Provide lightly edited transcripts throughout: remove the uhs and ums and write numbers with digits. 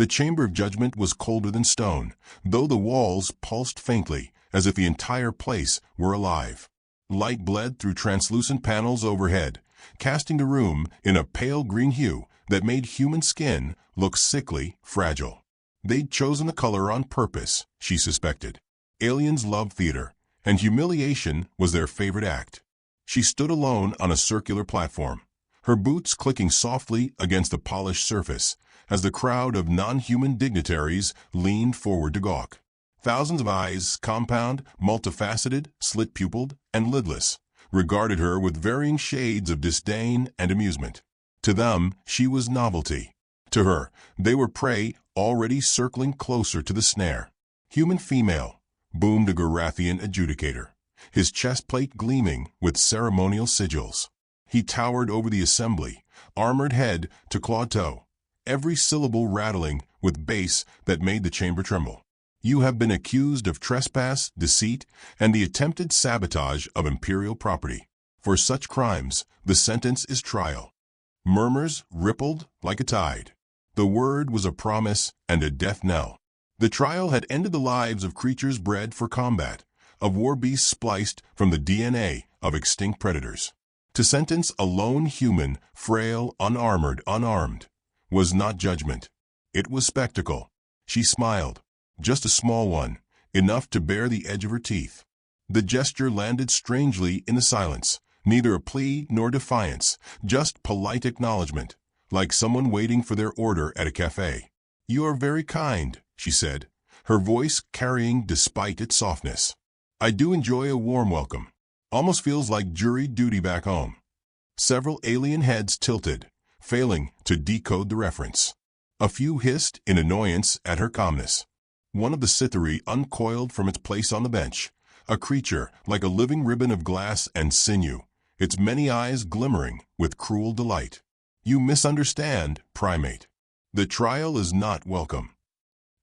The chamber of judgment was colder than stone, though the walls pulsed faintly, as if the entire place were alive. Light bled through translucent panels overhead, casting the room in a pale green hue that made human skin look sickly, fragile. They'd chosen the color on purpose, she suspected. Aliens loved theater, and humiliation was their favorite act. She stood alone on a circular platform, her boots clicking softly against the polished surface, as the crowd of non-human dignitaries leaned forward to gawk. Thousands of eyes, compound, multifaceted, slit-pupiled, and lidless, regarded her with varying shades of disdain and amusement. To them, she was novelty. To her, they were prey already circling closer to the snare. Human female, boomed a Garathian adjudicator, his chest plate gleaming with ceremonial sigils. He towered over the assembly, armored head to clawed toe, every syllable rattling with bass that made the chamber tremble. You have been accused of trespass, deceit, and the attempted sabotage of imperial property. For such crimes, the sentence is trial. Murmurs rippled like a tide. The word was a promise and a death knell. The trial had ended the lives of creatures bred for combat, of war beasts spliced from the DNA of extinct predators. To sentence a lone human, frail, unarmed, was not judgment. It was spectacle. She smiled. Just a small one, enough to bare the edge of her teeth. The gesture landed strangely in the silence, neither a plea nor defiance, just polite acknowledgement, like someone waiting for their order at a cafe. "You are very kind," she said, her voice carrying despite its softness. "I do enjoy a warm welcome. Almost feels like jury duty back home." Several alien heads tilted, failing to decode the reference. A few hissed in annoyance at her calmness. One of the Cytheri uncoiled from its place on the bench, a creature like a living ribbon of glass and sinew, its many eyes glimmering with cruel delight. "You misunderstand, primate. The trial is not welcome.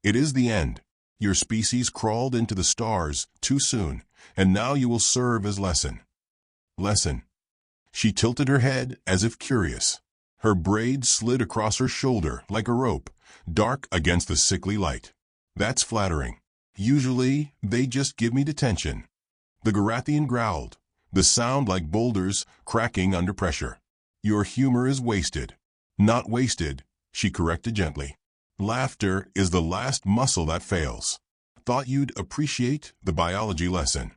It is the end. Your species crawled into the stars too soon, and now you will serve as lesson." Lesson. She tilted her head as if curious. Her braid slid across her shoulder like a rope, dark against the sickly light. "That's flattering. Usually, they just give me detention." The Garathian growled, the sound like boulders cracking under pressure. "Your humor is wasted." "Not wasted," she corrected gently. "Laughter is the last muscle that fails. Thought you'd appreciate the biology lesson."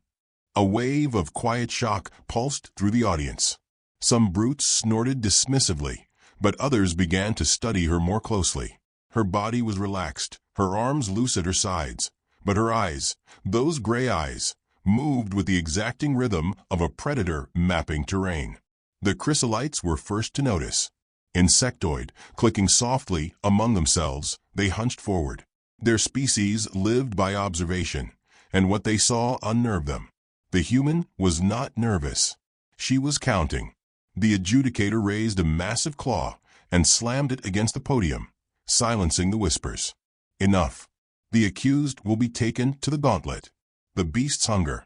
A wave of quiet shock pulsed through the audience. Some brutes snorted dismissively, but others began to study her more closely. Her body was relaxed, her arms loose at her sides, but her eyes, those gray eyes, moved with the exacting rhythm of a predator mapping terrain. The chrysolites were first to notice. Insectoid, clicking softly among themselves, they hunched forward. Their species lived by observation, and what they saw unnerved them. The human was not nervous. She was counting. The adjudicator raised a massive claw and slammed it against the podium, silencing the whispers. "Enough. The accused will be taken to the gauntlet." The beast's hunger.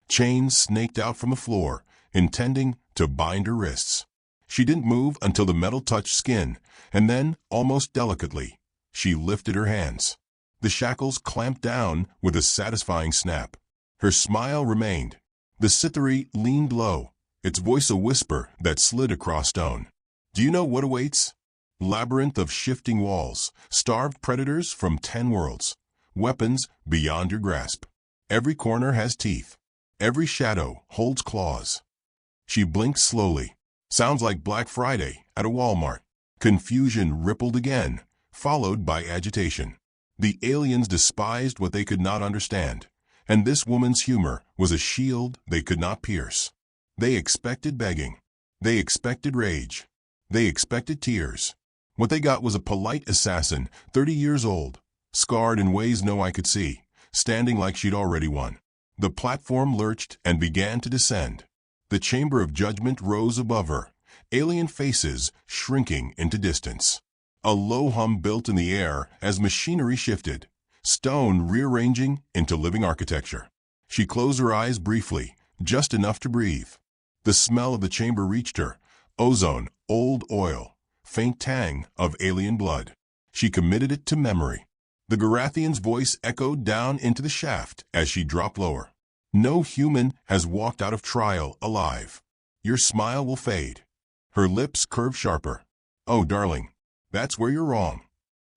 Chains snaked out from the floor, intending to bind her wrists. She didn't move until the metal touched skin, and then, almost delicately, she lifted her hands. The shackles clamped down with a satisfying snap. Her smile remained. The Cytheri leaned low, its voice a whisper that slid across stone. "Do you know what awaits? Labyrinth of shifting walls, starved predators from 10 worlds, weapons beyond your grasp. Every corner has teeth. Every shadow holds claws." She blinked slowly. "Sounds like Black Friday at a Walmart." Confusion rippled again, followed by agitation. The aliens despised what they could not understand, and this woman's humor was a shield they could not pierce. They expected begging. They expected rage. They expected tears. What they got was a polite assassin, 30 years old, scarred in ways no eye could see, standing like she'd already won. The platform lurched and began to descend. The chamber of judgment rose above her, alien faces shrinking into distance. A low hum built in the air as machinery shifted, stone rearranging into living architecture. She closed her eyes briefly, just enough to breathe. The smell of the chamber reached her, ozone, old oil, faint tang of alien blood. She committed it to memory. The Garathian's voice echoed down into the shaft as she dropped lower. No human has walked out of trial alive. Your smile will fade. Her lips curved sharper. Oh, darling, that's where you're wrong.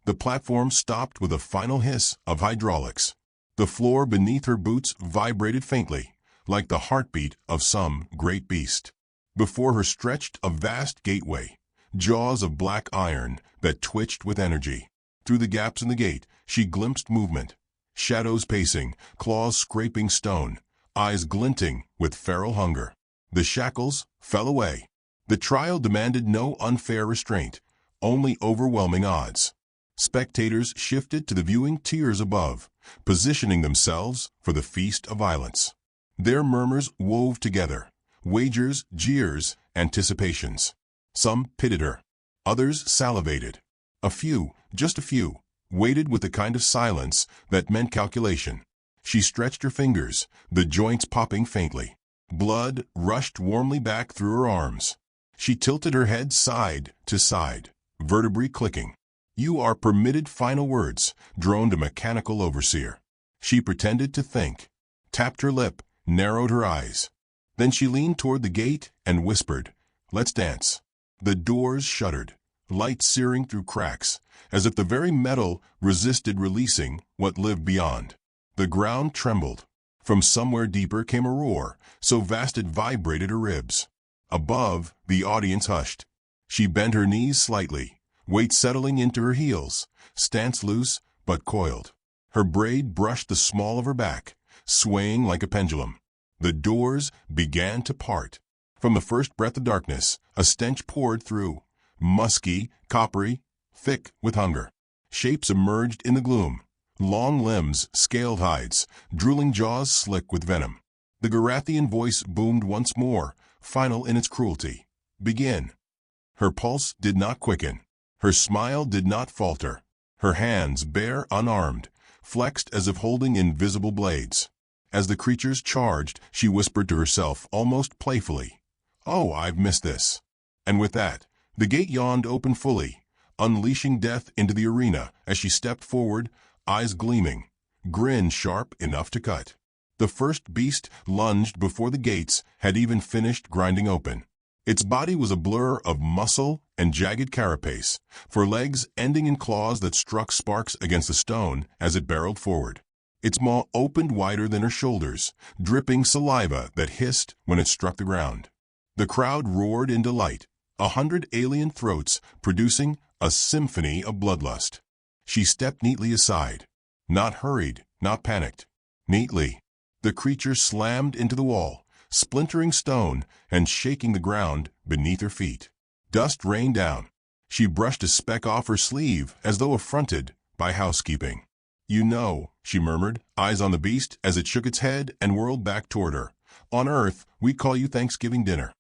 The platform stopped with a final hiss of hydraulics. The floor beneath her boots vibrated faintly, like the heartbeat of some great beast. Before her stretched a vast gateway, jaws of black iron that twitched with energy. Through the gaps in the gate, she glimpsed movement. Shadows pacing, claws scraping stone, eyes glinting with feral hunger. The shackles fell away. The trial demanded no unfair restraint, only overwhelming odds. Spectators shifted to the viewing tiers above, positioning themselves for the feast of violence. Their murmurs wove together, wagers, jeers, anticipations. Some pitied her. Others salivated. A few, just a few, waited with the kind of silence that meant calculation. She stretched her fingers, the joints popping faintly. Blood rushed warmly back through her arms. She tilted her head side to side, vertebrae clicking. You are permitted final words, droned a mechanical overseer. She pretended to think, tapped her lip, narrowed her eyes. Then she leaned toward the gate and whispered, let's dance. The doors shuddered, light searing through cracks, as if the very metal resisted releasing what lived beyond. The ground trembled. From somewhere deeper came a roar, so vast it vibrated her ribs. Above, the audience hushed. She bent her knees slightly, weight settling into her heels, stance loose but coiled. Her braid brushed the small of her back, swaying like a pendulum. The doors began to part. From the first breath of darkness, a stench poured through, musky, coppery, thick with hunger. Shapes emerged in the gloom. Long limbs, scaled hides, drooling jaws slick with venom. The Garathian voice boomed once more, final in its cruelty. Begin. Her pulse did not quicken. Her smile did not falter. Her hands, bare, unarmed, flexed as if holding invisible blades. As the creatures charged, she whispered to herself almost playfully, "Oh, I've missed this." And with that, the gate yawned open fully, unleashing death into the arena as she stepped forward, eyes gleaming, grin sharp enough to cut. The first beast lunged before the gates had even finished grinding open. Its body was a blur of muscle and jagged carapace, for legs ending in claws that struck sparks against the stone as it barreled forward. Its maw opened wider than her shoulders, dripping saliva that hissed when it struck the ground. The crowd roared in delight, 100 alien throats producing a symphony of bloodlust. She stepped neatly aside, not hurried, not panicked. Neatly. The creature slammed into the wall, splintering stone and shaking the ground beneath her feet. Dust rained down. She brushed a speck off her sleeve as though affronted by housekeeping. "You know," she murmured, eyes on the beast as it shook its head and whirled back toward her. "On Earth, we call you Thanksgiving dinner."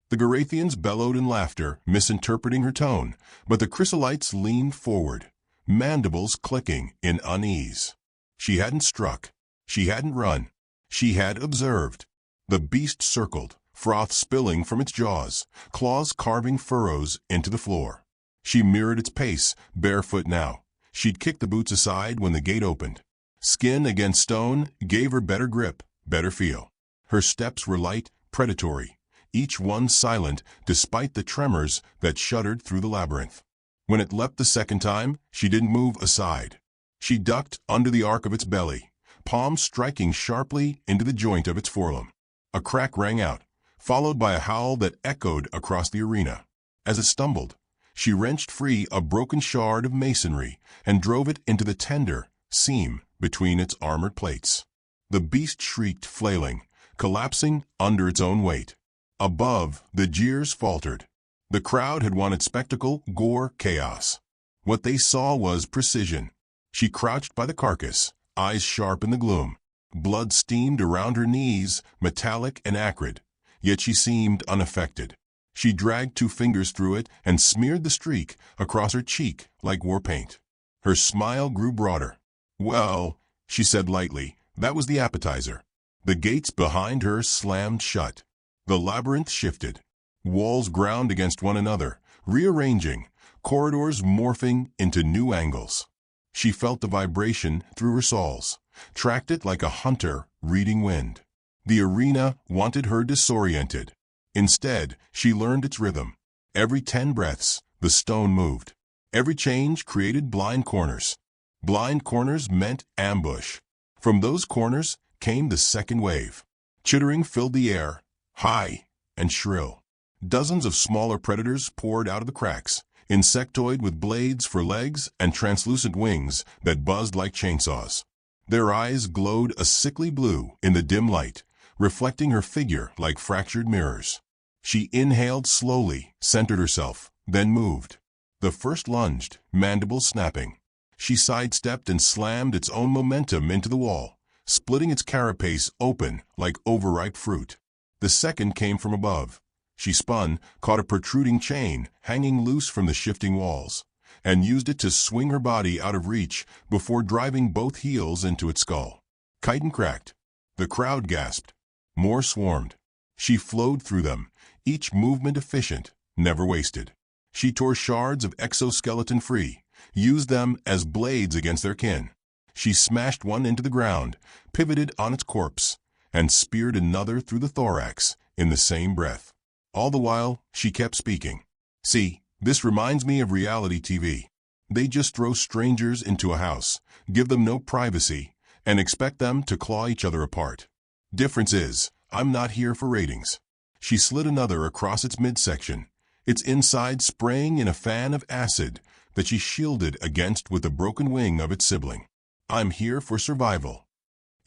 The Garathians bellowed in laughter, misinterpreting her tone, but the chrysolites leaned forward, mandibles clicking in unease. She hadn't struck. She hadn't run. She had observed. The beast circled, froth spilling from its jaws, claws carving furrows into the floor. She mirrored its pace, barefoot now. She'd kicked the boots aside when the gate opened. Skin against stone gave her better grip, better feel. Her steps were light, predatory, each one silent despite the tremors that shuddered through the labyrinth. When it leapt the second time, she didn't move aside. She ducked under the arc of its belly, palms striking sharply into the joint of its forelimb. A crack rang out, followed by a howl that echoed across the arena. As it stumbled, she wrenched free a broken shard of masonry and drove it into the tender seam between its armored plates. The beast shrieked, flailing, collapsing under its own weight. Above, the jeers faltered. The crowd had wanted spectacle, gore, chaos. What they saw was precision. She crouched by the carcass, eyes sharp in the gloom. Blood steamed around her knees, metallic and acrid, yet she seemed unaffected. She dragged 2 fingers through it and smeared the streak across her cheek like war paint. Her smile grew broader. "Well," she said lightly, "that was the appetizer." The gates behind her slammed shut. The labyrinth shifted. Walls ground against one another, rearranging, corridors morphing into new angles. She felt the vibration through her soles, tracked it like a hunter reading wind. The arena wanted her disoriented. Instead, she learned its rhythm. Every 10 breaths, the stone moved. Every change created blind corners. Blind corners meant ambush. From those corners came the second wave. Chittering filled the air, high and shrill. Dozens of smaller predators poured out of the cracks, insectoid with blades for legs and translucent wings that buzzed like chainsaws. Their eyes glowed a sickly blue in the dim light, reflecting her figure like fractured mirrors. She inhaled slowly, centered herself, then moved. The first lunged, mandibles snapping. She sidestepped and slammed its own momentum into the wall, splitting its carapace open like overripe fruit. The second came from above. She spun, caught a protruding chain hanging loose from the shifting walls, and used it to swing her body out of reach before driving both heels into its skull. Chitin cracked. The crowd gasped. More swarmed. She flowed through them, each movement efficient, never wasted. She tore shards of exoskeleton free, used them as blades against their kin. She smashed one into the ground, pivoted on its corpse, and speared another through the thorax in the same breath. All the while, she kept speaking. See, this reminds me of reality TV. They just throw strangers into a house, give them no privacy, and expect them to claw each other apart. Difference is, I'm not here for ratings. She slid another across its midsection, its inside spraying in a fan of acid that she shielded against with the broken wing of its sibling. I'm here for survival.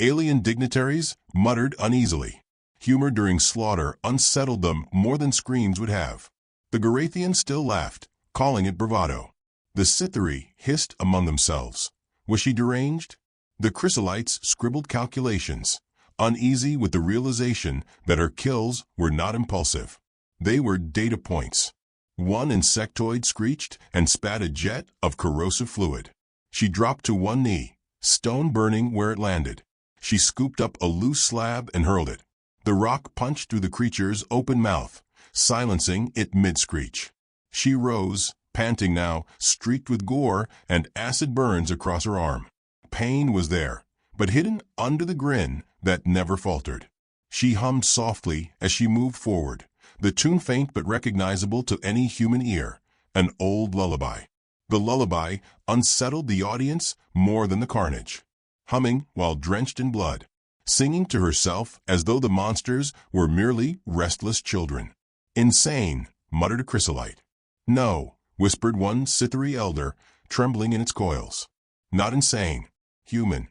Alien dignitaries muttered uneasily. Humor during slaughter unsettled them more than screams would have. The Garathians still laughed, calling it bravado. The Cytheri hissed among themselves. Was she deranged? The Chrysolites scribbled calculations, uneasy with the realization that her kills were not impulsive. They were data points. One insectoid screeched and spat a jet of corrosive fluid. She dropped to one knee, stone burning where it landed. She scooped up a loose slab and hurled it. The rock punched through the creature's open mouth, silencing it mid-screech. She rose, panting now, streaked with gore and acid burns across her arm. Pain was there, but hidden under the grin that never faltered. She hummed softly as she moved forward, the tune faint but recognizable to any human ear, an old lullaby. The lullaby unsettled the audience more than the carnage. Humming while drenched in blood, singing to herself as though the monsters were merely restless children. Insane, muttered a chrysolite. No, whispered one Cytheri elder, trembling in its coils. Not insane, human.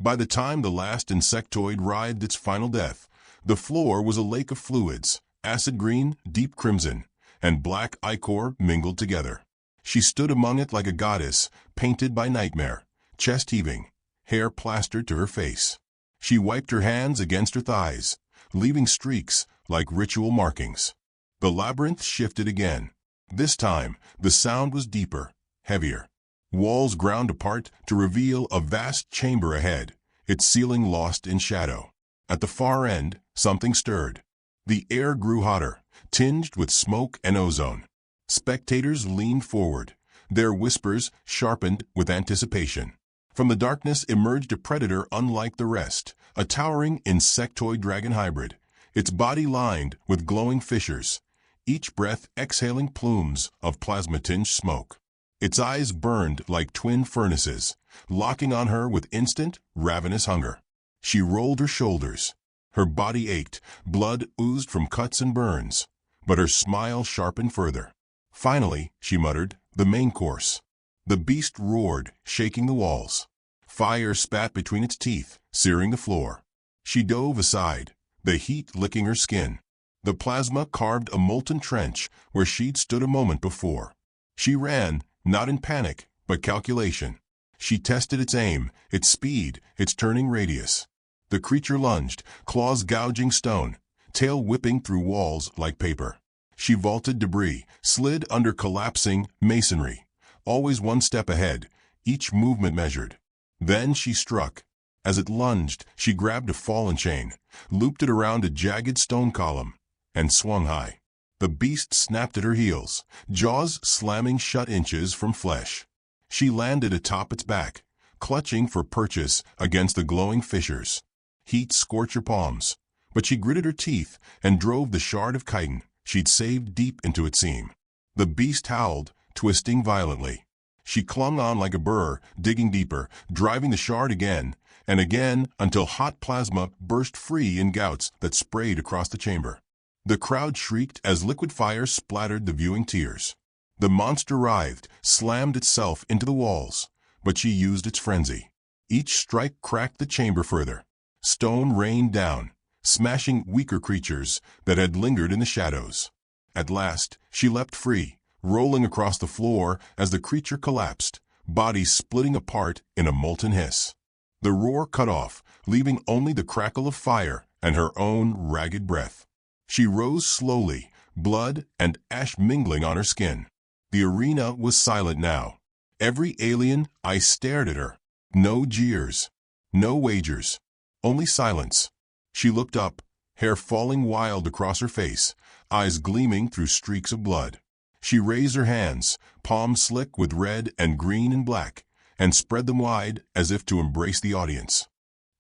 By the time the last insectoid writhed its final death, the floor was a lake of fluids, acid green, deep crimson, and black ichor mingled together. She stood among it like a goddess, painted by nightmare, chest heaving, hair plastered to her face. She wiped her hands against her thighs, leaving streaks like ritual markings. The labyrinth shifted again. This time, the sound was deeper, heavier. Walls ground apart to reveal a vast chamber ahead, its ceiling lost in shadow. At the far end, something stirred. The air grew hotter, tinged with smoke and ozone. Spectators leaned forward, their whispers sharpened with anticipation. From the darkness emerged a predator unlike the rest, a towering insectoid dragon hybrid, its body lined with glowing fissures, each breath exhaling plumes of plasma-tinged smoke. Its eyes burned like twin furnaces, locking on her with instant, ravenous hunger. She rolled her shoulders. Her body ached, blood oozed from cuts and burns, but her smile sharpened further. Finally, she muttered, the main course. The beast roared, shaking the walls. Fire spat between its teeth, searing the floor. She dove aside, the heat licking her skin. The plasma carved a molten trench where she'd stood a moment before. She ran, not in panic, but calculation. She tested its aim, its speed, its turning radius. The creature lunged, claws gouging stone, tail whipping through walls like paper. She vaulted debris, slid under collapsing masonry, always one step ahead, each movement measured. Then she struck. As it lunged, she grabbed a fallen chain, looped it around a jagged stone column, and swung high. The beast snapped at her heels, jaws slamming shut inches from flesh. She landed atop its back, clutching for purchase against the glowing fissures. Heat scorched her palms, but she gritted her teeth and drove the shard of chitin she'd saved deep into its seam. The beast howled, twisting violently. She clung on like a burr, digging deeper, driving the shard again and again until hot plasma burst free in gouts that sprayed across the chamber. The crowd shrieked as liquid fire splattered the viewing tiers. The monster writhed, slammed itself into the walls, but she used its frenzy. Each strike cracked the chamber further. Stone rained down, smashing weaker creatures that had lingered in the shadows. At last, she leapt free, rolling across the floor as the creature collapsed, body splitting apart in a molten hiss. The roar cut off, leaving only the crackle of fire and her own ragged breath. She rose slowly, blood and ash mingling on her skin. The arena was silent now. Every alien eye stared at her. No jeers, no wagers, only silence. She looked up, hair falling wild across her face, eyes gleaming through streaks of blood. She raised her hands, palms slick with red and green and black, and spread them wide as if to embrace the audience.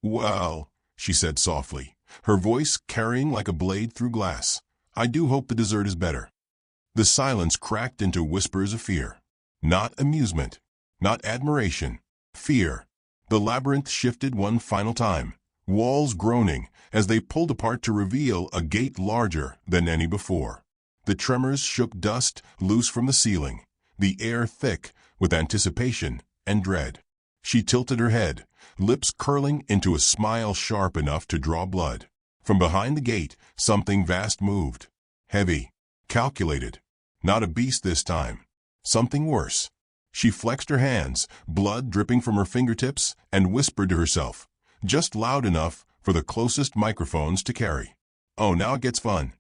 "Well," she said softly, her voice carrying like a blade through glass, "I do hope the dessert is better." The silence cracked into whispers of fear. Not amusement, not admiration, fear. The labyrinth shifted one final time, walls groaning as they pulled apart to reveal a gate larger than any before. The tremors shook dust loose from the ceiling, the air thick with anticipation and dread. She tilted her head, lips curling into a smile sharp enough to draw blood. From behind the gate, something vast moved. Heavy, calculated. Not a beast this time. Something worse. She flexed her hands, blood dripping from her fingertips, and whispered to herself, just loud enough for the closest microphones to carry, "Oh, now it gets fun."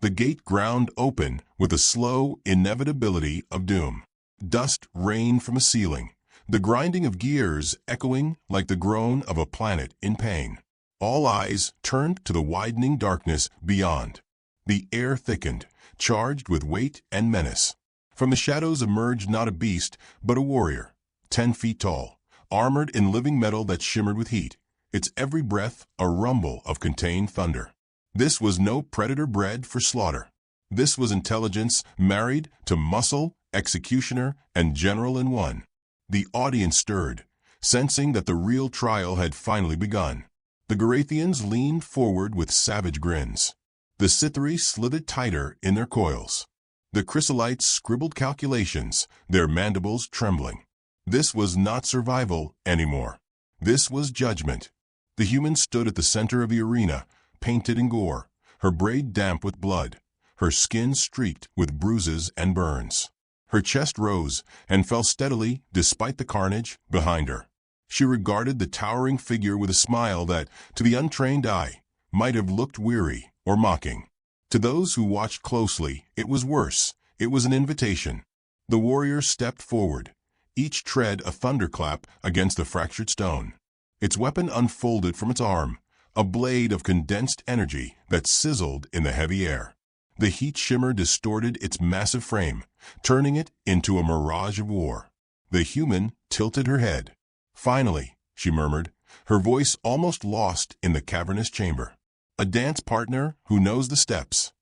The gate ground open with a slow inevitability of doom. Dust rained from the ceiling, the grinding of gears echoing like the groan of a planet in pain. All eyes turned to the widening darkness beyond. The air thickened, charged with weight and menace. From the shadows emerged not a beast, but a warrior, 10 feet tall, armored in living metal that shimmered with heat, its every breath a rumble of contained thunder. This was no predator bred for slaughter. This was intelligence married to muscle, executioner, and general in one. The audience stirred, sensing that the real trial had finally begun. The Garathians leaned forward with savage grins. The Cytheri slithered tighter in their coils. The Chrysolites scribbled calculations, their mandibles trembling. This was not survival anymore. This was judgment. The human stood at the center of the arena, painted in gore, her braid damp with blood, her skin streaked with bruises and burns. Her chest rose and fell steadily despite the carnage behind her. She regarded the towering figure with a smile that, to the untrained eye, might have looked weary or mocking. To those who watched closely, it was worse. It was an invitation. The warrior stepped forward, each tread a thunderclap against the fractured stone. Its weapon unfolded from its arm, a blade of condensed energy that sizzled in the heavy air. The heat shimmer distorted its massive frame, turning it into a mirage of war. The human tilted her head. "Finally," she murmured, her voice almost lost in the cavernous chamber. "A dance partner who knows the steps."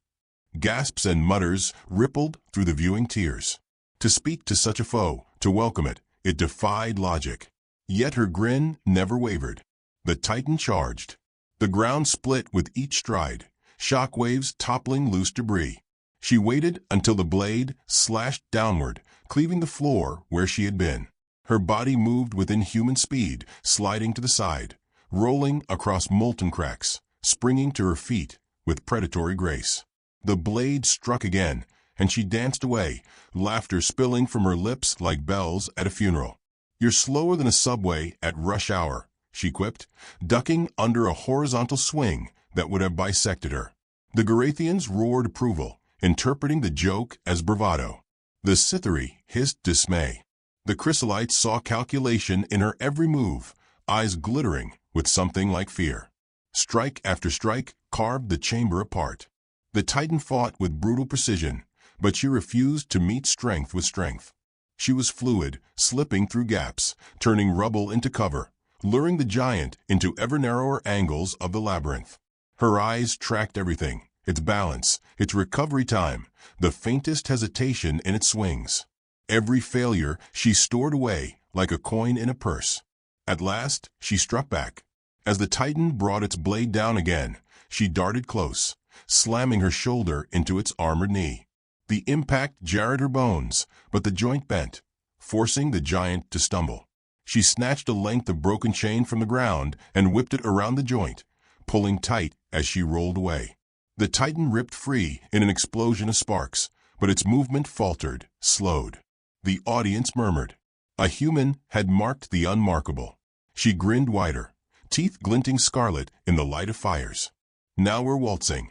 Gasps and mutters rippled through the viewing tiers. To speak to such a foe, to welcome it, it defied logic. Yet her grin never wavered. The Titan charged. The ground split with each stride, shock waves toppling loose debris. She waited until the blade slashed downward, cleaving the floor where she had been. Her body moved within human speed, sliding to the side, rolling across molten cracks, springing to her feet with predatory grace. The blade struck again, and she danced away, laughter spilling from her lips like bells at a funeral. "You're slower than a subway at rush hour," she quipped, ducking under a horizontal swing that would have bisected her. The Garathians roared approval, interpreting the joke as bravado. The Cytheri hissed dismay. The Chrysolites saw calculation in her every move, eyes glittering with something like fear. Strike after strike carved the chamber apart. The Titan fought with brutal precision, but she refused to meet strength with strength. She was fluid, slipping through gaps, turning rubble into cover, luring the giant into ever narrower angles of the labyrinth. Her eyes tracked everything, its balance, its recovery time, the faintest hesitation in its swings. Every failure she stored away like a coin in a purse. At last, she struck back. As the Titan brought its blade down again, she darted close, slamming her shoulder into its armored knee. The impact jarred her bones, but the joint bent, forcing the giant to stumble. She snatched a length of broken chain from the ground and whipped it around the joint, pulling tight as she rolled away. The Titan ripped free in an explosion of sparks, but its movement faltered, slowed. The audience murmured. A human had marked the unmarkable. She grinned wider, teeth glinting scarlet in the light of fires. Now we're waltzing.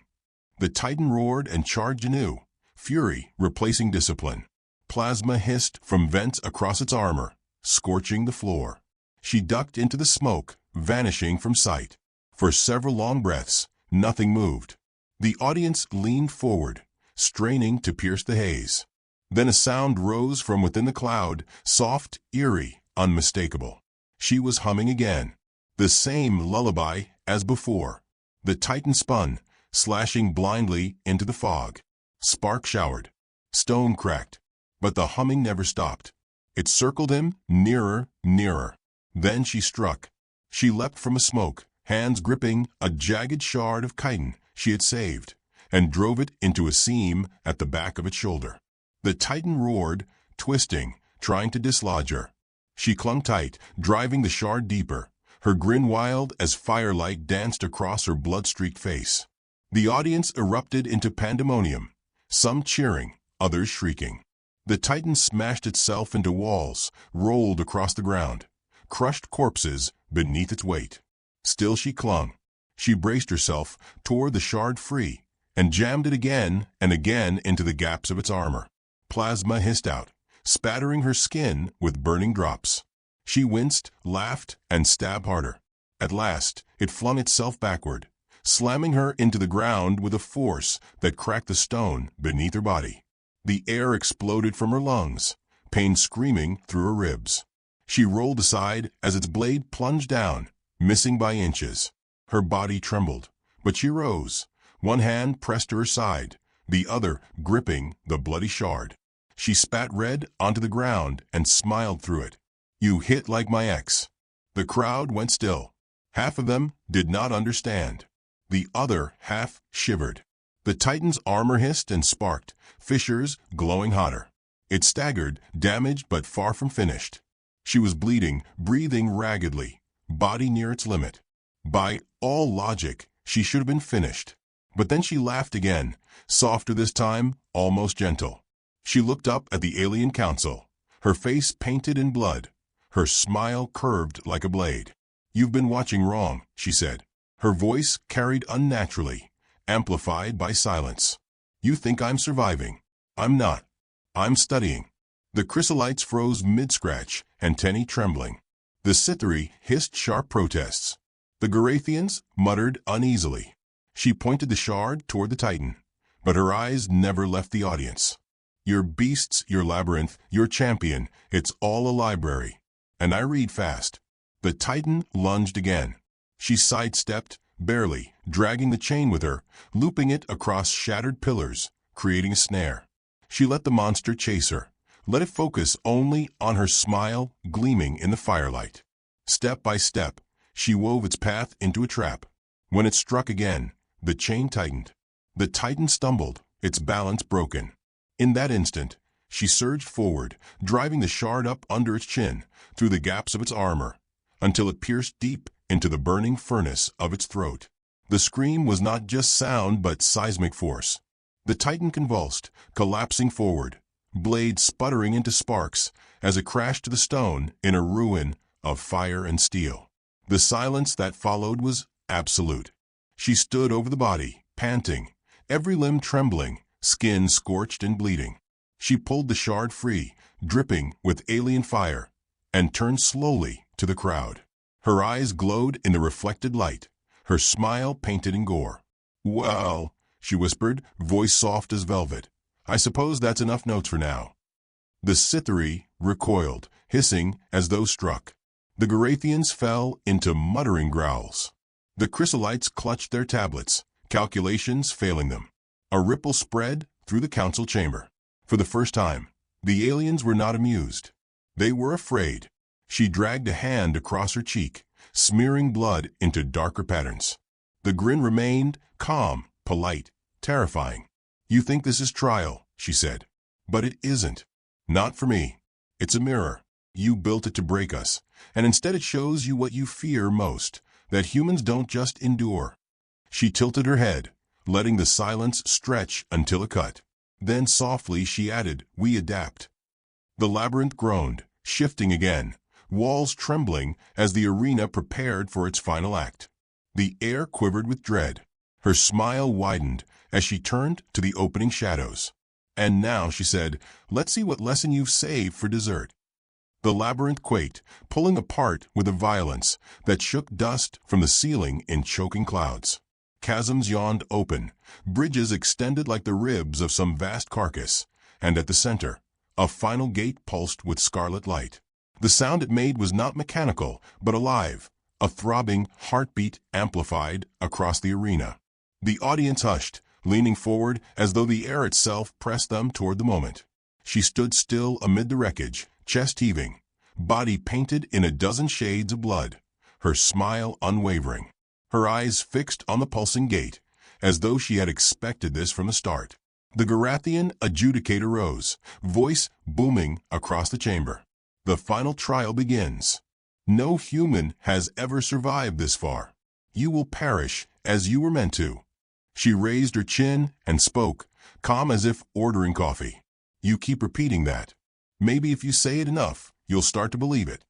The Titan roared and charged anew, fury replacing discipline. Plasma hissed from vents across its armor, scorching the floor. She ducked into the smoke, vanishing from sight. For several long breaths, nothing moved. The audience leaned forward, straining to pierce the haze. Then a sound rose from within the cloud, soft, eerie, unmistakable. She was humming again. The same lullaby as before. The Titan spun, slashing blindly into the fog. Spark showered. Stone cracked. But the humming never stopped. It circled him, nearer, nearer. Then she struck. She leapt from a smoke, hands gripping a jagged shard of chitin she had saved, and drove it into a seam at the back of its shoulder. The Titan roared, twisting, trying to dislodge her. She clung tight, driving the shard deeper, her grin wild as firelight danced across her blood-streaked face. The audience erupted into pandemonium, some cheering, others shrieking. The Titan smashed itself into walls, rolled across the ground, crushed corpses beneath its weight. Still she clung. She braced herself, tore the shard free, and jammed it again and again into the gaps of its armor. Plasma hissed out, spattering her skin with burning drops. She winced, laughed, and stabbed harder. At last, it flung itself backward, slamming her into the ground with a force that cracked the stone beneath her body. The air exploded from her lungs, pain screaming through her ribs. She rolled aside as its blade plunged down, missing by inches. Her body trembled, but she rose, one hand pressed to her side, the other gripping the bloody shard. She spat red onto the ground and smiled through it. "You hit like my ex." The crowd went still. Half of them did not understand. The other half shivered. The Titan's armor hissed and sparked, fissures glowing hotter. It staggered, damaged but far from finished. She was bleeding, breathing raggedly, body near its limit. By all logic, she should have been finished. But then she laughed again, softer this time, almost gentle. She looked up at the alien council, her face painted in blood, her smile curved like a blade. "You've been watching wrong," she said. Her voice carried unnaturally, amplified by silence. "You think I'm surviving. I'm not. I'm studying." The chrysolites froze mid-scratch, antennae trembling. The Cytheri hissed sharp protests. The Garathians muttered uneasily. She pointed the shard toward the Titan, but her eyes never left the audience. "Your beasts, your labyrinth, your champion, it's all a library. And I read fast." The Titan lunged again. She sidestepped, barely, dragging the chain with her, looping it across shattered pillars, creating a snare. She let the monster chase her, let it focus only on her smile gleaming in the firelight. Step by step, she wove its path into a trap. When it struck again, the chain tightened. The Titan stumbled, its balance broken. In that instant, she surged forward, driving the shard up under its chin, through the gaps of its armor, until it pierced deep into the burning furnace of its throat. The scream was not just sound but seismic force. The Titan convulsed, collapsing forward, blade sputtering into sparks as it crashed to the stone in a ruin of fire and steel. The silence that followed was absolute. She stood over the body, panting, every limb trembling, skin scorched and bleeding. She pulled the shard free, dripping with alien fire, and turned slowly to the crowd. Her eyes glowed in the reflected light, her smile painted in gore. "Well," she whispered, voice soft as velvet. "I suppose that's enough notes for now." The Cytherea recoiled, hissing as though struck. The Garathians fell into muttering growls. The Chrysolites clutched their tablets, calculations failing them. A ripple spread through the council chamber. For the first time, the aliens were not amused. They were afraid. She dragged a hand across her cheek, smearing blood into darker patterns. The grin remained calm, polite, terrifying. "You think this is trial," she said. "But it isn't. Not for me. It's a mirror. You built it to break us, and instead it shows you what you fear most, that humans don't just endure." She tilted her head, letting the silence stretch until it cut. Then softly she added, "We adapt." The labyrinth groaned, shifting again, walls trembling as the arena prepared for its final act. The air quivered with dread. Her smile widened as she turned to the opening shadows. "And now," she said, "let's see what lesson you've saved for dessert." The labyrinth quaked, pulling apart with a violence that shook dust from the ceiling in choking clouds. Chasms yawned open, bridges extended like the ribs of some vast carcass, and at the center, a final gate pulsed with scarlet light. The sound it made was not mechanical, but alive, a throbbing heartbeat amplified across the arena. The audience hushed, leaning forward as though the air itself pressed them toward the moment. She stood still amid the wreckage, chest heaving, body painted in a dozen shades of blood, her smile unwavering, her eyes fixed on the pulsing gate, as though she had expected this from the start. The Garathian adjudicator rose, voice booming across the chamber. "The final trial begins. No human has ever survived this far. You will perish as you were meant to." She raised her chin and spoke, calm as if ordering coffee. "You keep repeating that. Maybe if you say it enough, you'll start to believe it."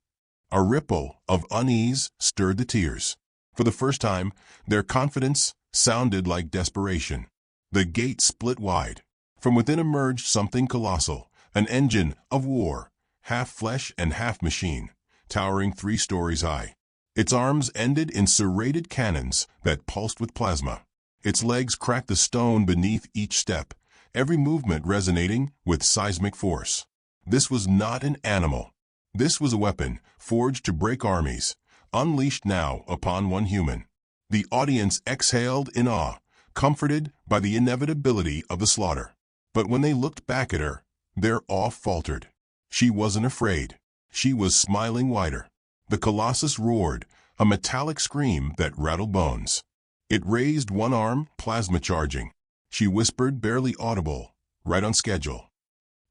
A ripple of unease stirred the tears. For the first time, their confidence sounded like desperation. The gate split wide. From within emerged something colossal, an engine of war, half flesh and half machine, towering 3 stories high. Its arms ended in serrated cannons that pulsed with plasma. Its legs cracked the stone beneath each step, every movement resonating with seismic force. This was not an animal. This was a weapon, forged to break armies, unleashed now upon one human. The audience exhaled in awe, comforted by the inevitability of the slaughter. But when they looked back at her, their awe faltered. She wasn't afraid. She was smiling wider. The Colossus roared, a metallic scream that rattled bones. It raised one arm, plasma charging. She whispered, barely audible, "Right on schedule."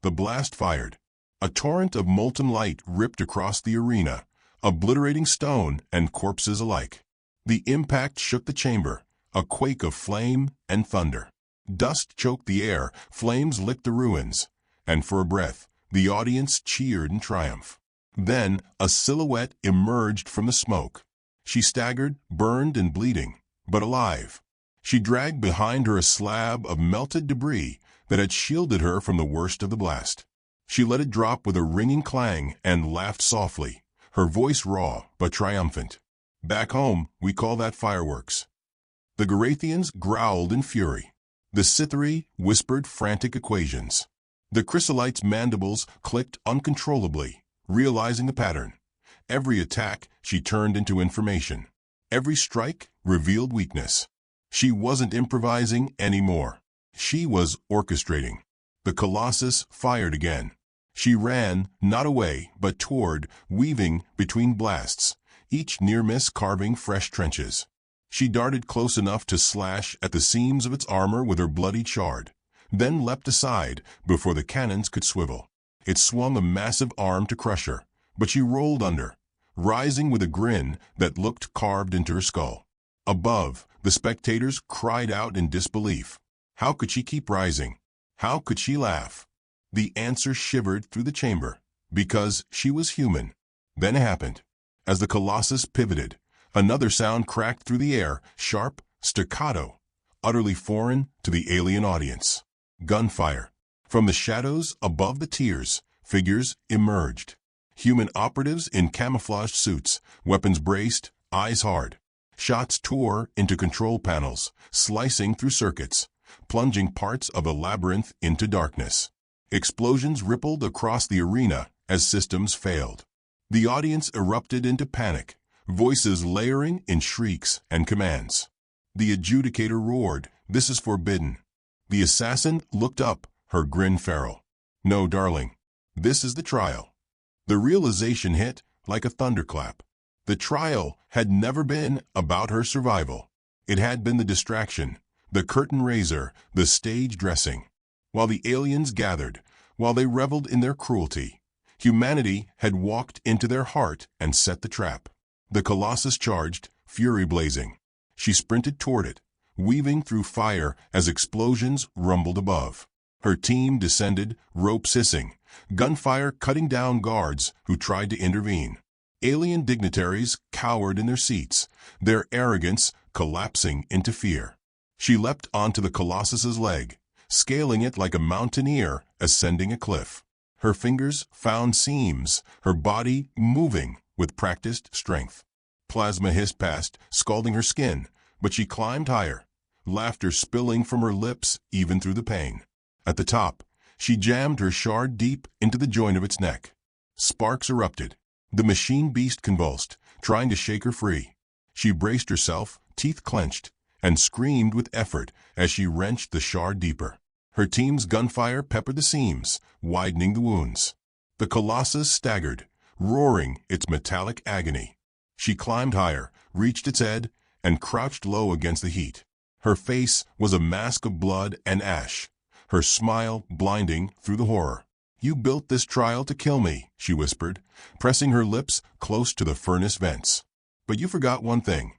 The blast fired. A torrent of molten light ripped across the arena, obliterating stone and corpses alike. The impact shook the chamber, a quake of flame and thunder. Dust choked the air, flames licked the ruins, and for a breath, the audience cheered in triumph. Then a silhouette emerged from the smoke. She staggered, burned and bleeding, but alive. She dragged behind her a slab of melted debris that had shielded her from the worst of the blast. She let it drop with a ringing clang and laughed softly, her voice raw but triumphant. "Back home, we call that fireworks." The Garathians growled in fury. The Cytherea whispered frantic equations. The Chrysolites' mandibles clicked uncontrollably, realizing the pattern. Every attack she turned into information. Every strike revealed weakness. She wasn't improvising anymore. She was orchestrating. The Colossus fired again. She ran, not away, but toward, weaving between blasts, each near miss carving fresh trenches. She darted close enough to slash at the seams of its armor with her bloodied shard, then leapt aside before the cannons could swivel. It swung a massive arm to crush her, but she rolled under, rising with a grin that looked carved into her skull. Above, the spectators cried out in disbelief. How could she keep rising? How could she laugh? The answer shivered through the chamber, because she was human. Then it happened. As the Colossus pivoted, another sound cracked through the air, sharp, staccato, utterly foreign to the alien audience. Gunfire. From the shadows above the tiers, figures emerged. Human operatives in camouflaged suits, weapons braced, eyes hard. Shots tore into control panels, slicing through circuits. plunging parts of a labyrinth into darkness. Explosions rippled across the arena as systems failed. The audience erupted into panic, voices layering in shrieks and commands. The adjudicator roared, "This is forbidden." The assassin looked up, her grin feral. "No, darling. This is the trial." The realization hit like a thunderclap. The trial had never been about her survival. It had been the distraction, the curtain raiser, the stage dressing. While the aliens gathered, while they reveled in their cruelty, humanity had walked into their heart and set the trap. The Colossus charged, fury blazing. She sprinted toward it, weaving through fire as explosions rumbled above. Her team descended, ropes hissing, gunfire cutting down guards who tried to intervene. Alien dignitaries cowered in their seats, their arrogance collapsing into fear. She leapt onto the Colossus's leg, scaling it like a mountaineer ascending a cliff. Her fingers found seams, her body moving with practiced strength. Plasma hissed past, scalding her skin, but she climbed higher, laughter spilling from her lips even through the pain. At the top, she jammed her shard deep into the joint of its neck. Sparks erupted. The machine beast convulsed, trying to shake her free. She braced herself, teeth clenched, and screamed with effort as she wrenched the shard deeper. Her team's gunfire peppered the seams, widening the wounds. The Colossus staggered, roaring its metallic agony. She climbed higher, reached its head, and crouched low against the heat. Her face was a mask of blood and ash, her smile blinding through the horror. "You built this trial to kill me," she whispered, pressing her lips close to the furnace vents. "But you forgot one thing."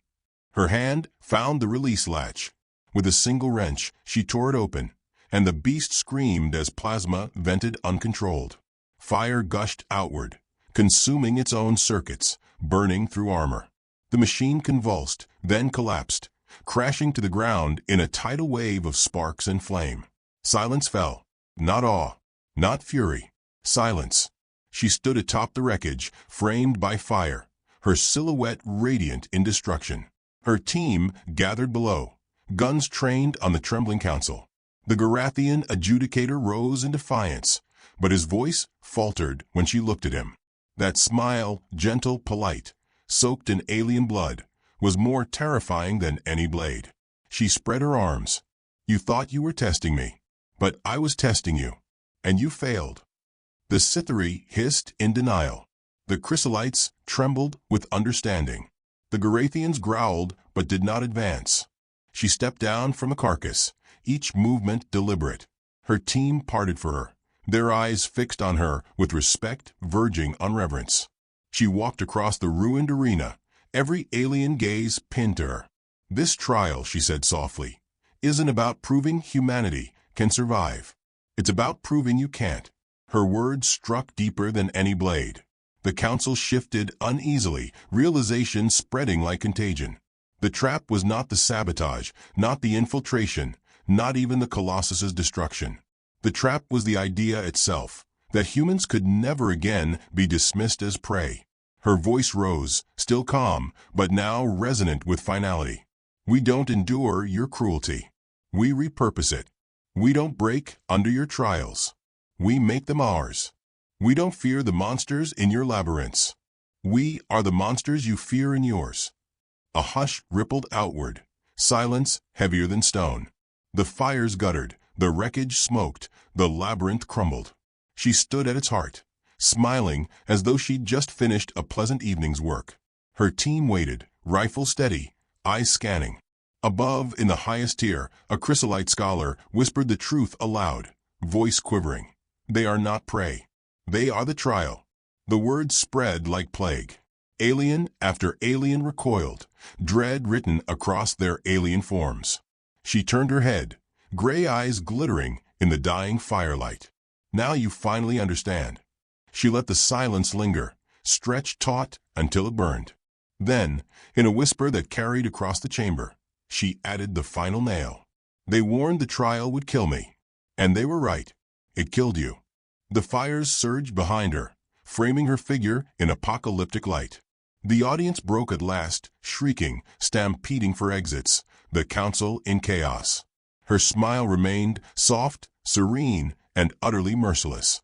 Her hand found the release latch. With a single wrench, she tore it open, and the beast screamed as plasma vented uncontrolled. Fire gushed outward, consuming its own circuits, burning through armor. The machine convulsed, then collapsed, crashing to the ground in a tidal wave of sparks and flame. Silence fell. Not awe, not fury. Silence. She stood atop the wreckage, framed by fire, her silhouette radiant in destruction. Her team gathered below, guns trained on the trembling council. The Garathian adjudicator rose in defiance, but his voice faltered when she looked at him. That smile, gentle, polite, soaked in alien blood, was more terrifying than any blade. She spread her arms. "You thought you were testing me, but I was testing you, and you failed." The Cytheri hissed in denial. The Chrysolites trembled with understanding. The Garathians growled but did not advance. She stepped down from the carcass, each movement deliberate. Her team parted for her, their eyes fixed on her with respect verging on reverence. She walked across the ruined arena, every alien gaze pinned to her. "This trial," she said softly, "isn't about proving humanity can survive. It's about proving you can't." Her words struck deeper than any blade. The council shifted uneasily, realization spreading like contagion. The trap was not the sabotage, not the infiltration, not even the Colossus's destruction. The trap was the idea itself, that humans could never again be dismissed as prey. Her voice rose, still calm, but now resonant with finality. "We don't endure your cruelty. We repurpose it. We don't break under your trials. We make them ours. We don't fear the monsters in your labyrinths. We are the monsters you fear in yours." A hush rippled outward, silence heavier than stone. The fires guttered, the wreckage smoked, the labyrinth crumbled. She stood at its heart, smiling as though she'd just finished a pleasant evening's work. Her team waited, rifle steady, eyes scanning. Above, in the highest tier, a Chrysolite scholar whispered the truth aloud, voice quivering. "They are not prey. They are the trial." The words spread like plague. Alien after alien recoiled, dread written across their alien forms. She turned her head, gray eyes glittering in the dying firelight. "Now you finally understand." She let the silence linger, stretched taut until it burned. Then, in a whisper that carried across the chamber, she added the final nail. "They warned the trial would kill me. And they were right. It killed you." The fires surged behind her, framing her figure in apocalyptic light. The audience broke at last, shrieking, stampeding for exits, the council in chaos. Her smile remained soft, serene, and utterly merciless.